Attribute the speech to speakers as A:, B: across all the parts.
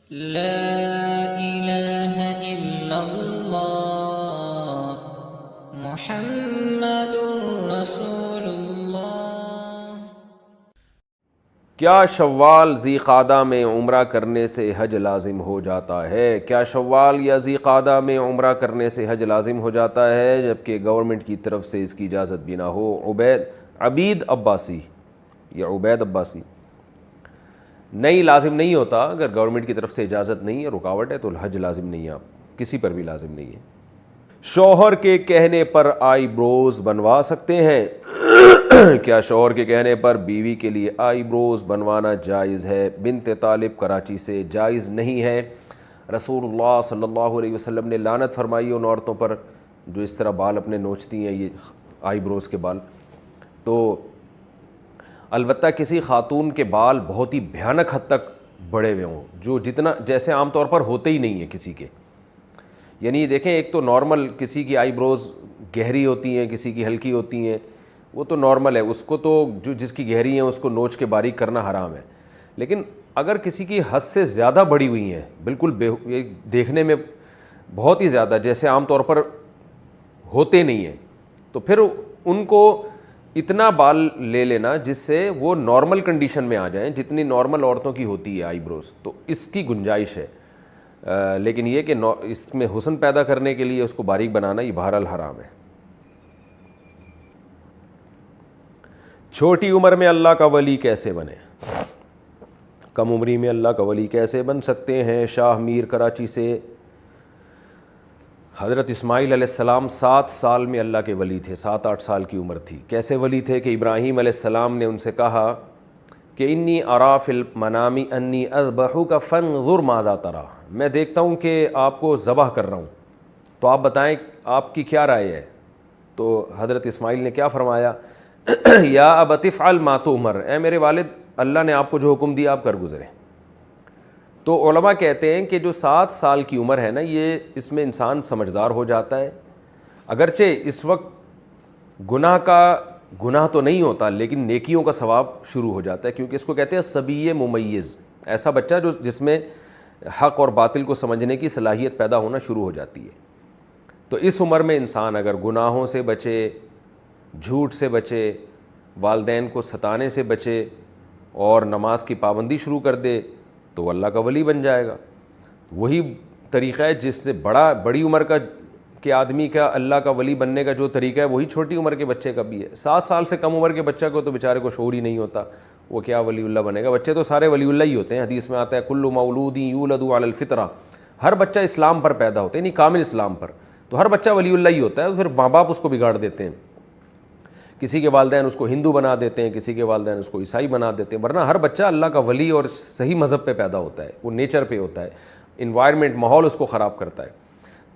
A: لا الہ الا اللہ محمد رسول اللہ۔
B: کیا شوال ذی قعدہ میں عمرہ کرنے سے حج لازم ہو جاتا ہے؟ کیا شوال یا ذی قعدہ میں عمرہ کرنے سے حج لازم ہو جاتا ہے جبکہ گورنمنٹ کی طرف سے اس کی اجازت بھی نہ ہو؟ عبید عباسی یا عبید عباسی: نہیں، لازم نہیں ہوتا۔ اگر گورنمنٹ کی طرف سے اجازت نہیں ہے، رکاوٹ ہے، تو حج لازم نہیں ہے، آپ کسی پر بھی لازم نہیں ہے۔ شوہر کے کہنے پر آئی بروز بنوا سکتے ہیں؟ کیا شوہر کے کہنے پر بیوی کے لیے آئی بروز بنوانا جائز ہے؟ بنت طالب کراچی سے: جائز نہیں ہے۔ رسول اللہ صلی اللہ علیہ وسلم نے لعنت فرمائی ان عورتوں پر جو اس طرح بال اپنے نوچتی ہیں، یہ آئی بروز کے بال۔ تو البتہ کسی خاتون کے بال بہت ہی بھیانک حد تک بڑے ہوئے ہوں، جو جتنا جیسے عام طور پر ہوتے ہی نہیں ہیں کسی کے، یعنی دیکھیں ایک تو نارمل کسی کی آئی بروز گہری ہوتی ہیں، کسی کی ہلکی ہوتی ہیں، وہ تو نارمل ہے، اس کو تو جس کی گہری ہیں اس کو نوچ کے باریک کرنا حرام ہے۔ لیکن اگر کسی کی حد سے زیادہ بڑی ہوئی ہیں، بالکل دیکھنے میں بہت ہی زیادہ جیسے عام طور پر ہوتے نہیں ہیں، تو پھر ان کو اتنا بال لے لینا جس سے وہ نارمل کنڈیشن میں آ جائیں، جتنی نارمل عورتوں کی ہوتی ہے آئی بروز، تو اس کی گنجائش ہے۔ لیکن یہ کہ اس میں حسن پیدا کرنے کے لیے اس کو باریک بنانا یہ بہرحال حرام ہے۔ چھوٹی عمر میں اللہ کا ولی کیسے بنے؟ کم عمری میں اللہ کا ولی کیسے بن سکتے ہیں؟ شاہ میر کراچی سے: حضرت اسماعیل علیہ السلام 7 سال میں اللہ کے ولی تھے، 7-8 سال کی عمر تھی۔ کیسے ولی تھے؟ کہ ابراہیم علیہ السلام نے ان سے کہا کہ انی ارا فی المنام انی اذبحک فانظر ماذا تری، میں دیکھتا ہوں کہ آپ کو ذبح کر رہا ہوں، تو آپ بتائیں آپ کی کیا رائے ہے؟ تو حضرت اسماعیل نے کیا فرمایا؟ یا ابت افعل ما تؤمر، اے میرے والد اللہ نے آپ کو جو حکم دیا آپ کر گزریں۔ تو علماء کہتے ہیں کہ جو 7 سال کی عمر ہے نا، یہ اس میں انسان سمجھدار ہو جاتا ہے، اگرچہ اس وقت گناہ تو نہیں ہوتا لیکن نیکیوں کا ثواب شروع ہو جاتا ہے، کیونکہ اس کو کہتے ہیں صبی ممیز، ایسا بچہ جس میں حق اور باطل کو سمجھنے کی صلاحیت پیدا ہونا شروع ہو جاتی ہے۔ تو اس عمر میں انسان اگر گناہوں سے بچے، جھوٹ سے بچے، والدین کو ستانے سے بچے اور نماز کی پابندی شروع کر دے تو وہ اللہ کا ولی بن جائے گا۔ وہی طریقہ ہے جس سے بڑی عمر کے آدمی کا اللہ کا ولی بننے کا جو طریقہ ہے وہی چھوٹی عمر کے بچے کا بھی ہے۔ 7 سال سے کم عمر کے بچہ کو تو بیچارے کو شعور ہی نہیں ہوتا، وہ کیا ولی اللہ بنے گا؟ بچے تو سارے ولی اللہ ہی ہوتے ہیں، حدیث میں آتا ہے کل مولود یولد علی الفطرہ، ہر بچہ اسلام پر پیدا ہوتا ہے، یعنی کامل اسلام پر، تو ہر بچہ ولی اللہ ہی ہوتا ہے۔ پھر ماں باپ اس کو بگاڑ دیتے ہیں، کسی کے والدین اس کو ہندو بنا دیتے ہیں، کسی کے والدین اس کو عیسائی بنا دیتے ہیں، ورنہ ہر بچہ اللہ کا ولی اور صحیح مذہب پہ پیدا ہوتا ہے، وہ نیچر پہ ہوتا ہے، انوائرمنٹ ماحول اس کو خراب کرتا ہے۔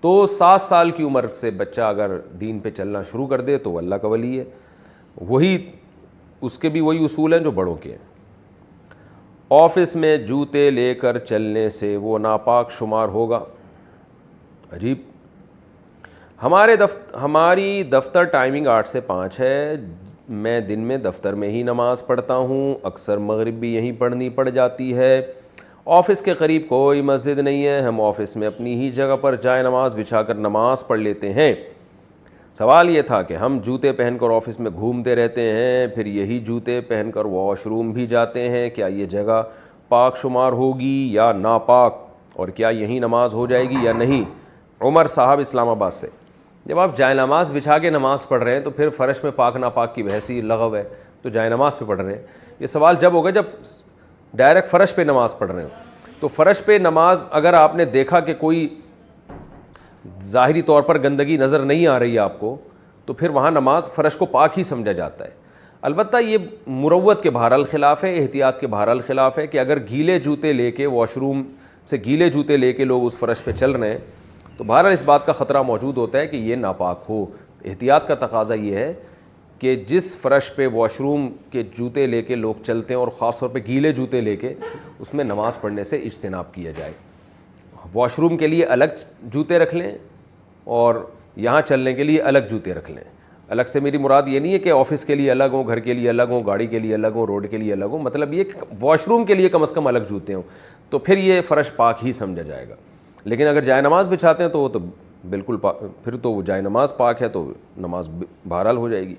B: تو 7 سال کی عمر سے بچہ اگر دین پہ چلنا شروع کر دے تو وہ اللہ کا ولی ہے۔ وہی اس کے بھی وہی اصول ہیں جو بڑوں کے ہیں۔ آفس میں جوتے لے کر چلنے سے وہ ناپاک شمار ہوگا؟ عجیب۔ ہماری دفتر ٹائمنگ 8 سے 5 ہے، میں دن میں دفتر میں ہی نماز پڑھتا ہوں، اکثر مغرب بھی یہیں پڑھنی پڑ جاتی ہے۔ آفس کے قریب کوئی مسجد نہیں ہے، ہم آفس میں اپنی ہی جگہ پر جائے نماز بچھا کر نماز پڑھ لیتے ہیں۔ سوال یہ تھا کہ ہم جوتے پہن کر آفس میں گھومتے رہتے ہیں، پھر یہی جوتے پہن کر واش روم بھی جاتے ہیں، کیا یہ جگہ پاک شمار ہوگی یا ناپاک، اور کیا یہیں نماز ہو جائے گی یا نہیں؟ عمر صاحب اسلام آباد سے: جب آپ جائے نماز بچھا کے نماز پڑھ رہے ہیں تو پھر فرش میں پاک ناپاک کی بحث ہی لغو ہے، تو جائے نماز پہ پڑھ رہے ہیں۔ یہ سوال جب ہوگا جب ڈائریکٹ فرش پہ نماز پڑھ رہے ہو۔ تو فرش پہ نماز اگر آپ نے دیکھا کہ کوئی ظاہری طور پر گندگی نظر نہیں آ رہی ہے آپ کو، تو پھر وہاں نماز فرش کو پاک ہی سمجھا جاتا ہے۔ البتہ یہ مروت کے بہرحال خلاف ہے، احتیاط کے بہرحال خلاف ہے کہ اگر گیلے جوتے لے کے واش روم سے گیلے جوتے لے کے لوگ اس فرش پہ چل رہے ہیں تو بہرحال اس بات کا خطرہ موجود ہوتا ہے کہ یہ ناپاک ہو۔ احتیاط کا تقاضا یہ ہے کہ جس فرش پہ واش روم کے جوتے لے کے لوگ چلتے ہیں اور خاص طور پہ گیلے جوتے لے کے، اس میں نماز پڑھنے سے اجتناب کیا جائے۔ واش روم کے لیے الگ جوتے رکھ لیں اور یہاں چلنے کے لیے الگ جوتے رکھ لیں، الگ سے میری مراد یہ نہیں ہے کہ آفس کے لیے الگ ہوں، گھر کے لیے الگ ہوں، گاڑی کے لیے الگ ہوں، روڈ کے لیے الگ ہوں، مطلب یہ کہ واش روم کے لیے کم از کم الگ جوتے ہوں، تو پھر یہ فرش پاک ہی سمجھا جائے گا. لیکن اگر جائے نماز بچھاتے ہیں تو وہ تو بالکل پھر تو وہ جائے نماز پاک ہے تو نماز بہرحال ہو جائے گی.